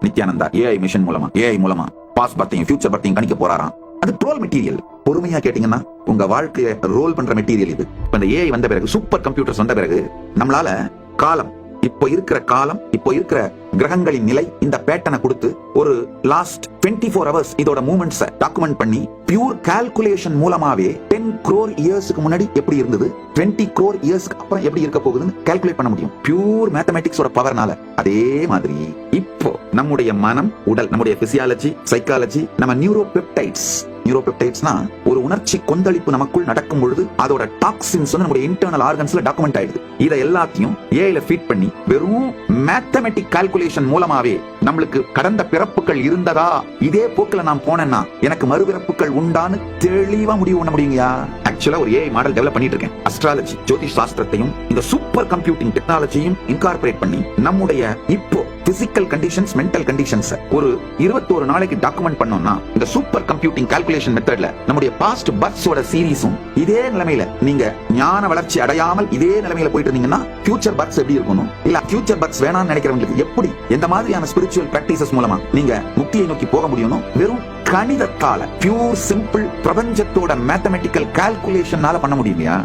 Nithyananda AI mission மூலமா AI மூலமா past பர்த்தையும் future பர்த்தையும் கணிக்க போறாராம். அது ட்ரோல் மெட்டீரியல். பொறுமையா கேட்டீங்கன்னா உங்க வாழ்க்கையை ரோல் பண்ற மெட்டீரியல் இது. இப்ப இந்த ஏஐ வந்த பிறகு, சூப்பர் கம்ப்யூட்டர்ஸ் வந்த பிறகு நம்மளால காலம், இப்போ இருக்கிற காலம், இப்போ இருக்கிற கிரகங்களின் நிலை, இந்த பேட்டர்னை கொடுத்து ஒரு லாஸ்ட் 24 hours இதோட மூவ்மெண்ட்ஸ் டாக்குமெண்ட் பண்ணி பியூர் கால்குலேஷன் மூலமாவே 10 crore இயர்ஸ்க்கு முன்னாடி எப்படி இருந்தது, 20 crore இயர்ஸ்க்கு அப்புறம் எப்படி இருக்க போகுதுன்னு கால்குலேட் பண்ண முடியும். பியூர் மேத்தமேட்டிக்ஸோட பவர்னால. அதே மாதிரி இப்போ நம்முடைய மனம், உடல், நம்முடைய பிசியாலஜி, சைக்காலஜி, நம்ம நியூரோபெப்டைட்ஸ்னா ஒரு உணர்ச்சி கொந்தளிப்பு நமக்குள் நடக்கும் பொழுது அதோட டாக்ஸின்ஸ் வந்து நம்முடைய இன்டர்னல் ஆர்கன்ஸ்ல டாக்குமெண்ட் ஆயிடுது. இதை எல்லாத்தையும் ஏஐல ஃபீட் பண்ணி வெறும் மேத்தமேட்டிக் கால்குலேஷன் மூலமாவே நம்மளுக்கு கடந்த பிறப்புகள் இருந்ததா, இதே போக்குல நான் போனேன்னா எனக்கு மறுபிறப்புகள் உண்டான்னு தெளிவா முடிவு பண்ண முடியுங்கயா. ஆக்சுவலா ஒரு ஏஐ மாடல் டெவலப் பண்ணிட்டு இருக்கேன். அஸ்ட்ராலஜி, ஜோதிஷ் சாஸ்திரத்தையும் இந்த சூப்பர் கம்ப்யூட்டிங் டெக்னாலஜியும் இன்கார்பரேட் பண்ணி நம்முடைய இப்போ பிசிக்கல் கண்டிஷன்ஸ், மென்டல் கண்டிஷன்ஸ் ஒரு 21 நாளைக்கு டாக்குமெண்ட் பண்ணோம்னா இந்த சூப்பர் கம்ப்யூட்டிங் கால்குலேஷன் மெத்தட்ல நம்முடைய பாஸ்ட் பர்த்ஸோட சீரிஸும் இதே நிலைமையில, நீங்க ஞான வளர்ச்சி அடையாமல் இதே நிலைமையில போயிட்டு இருந்தீங்கன்னா ஃபியூச்சர் பர்த்ஸ் எப்படி இருக்கணும், இல்ல ஃபியூச்சர் பர்த்ஸ் வேணாம்னு நினைக்கிறவங்களுக்கு எப்படி, எந்த மாதிரியான ஸ்பிரிச்சுவல் பிராக்டிசஸ் மூலமா நீங்க முக்தியை நோக்கி போக முடியும், வெறும் கணிதத்தால, பியூர் சிம்பிள் பிரபஞ்சத்தோட மேத்தமெட்டிக்கல் கால்குலேஷனால பண்ண முடியுமையா.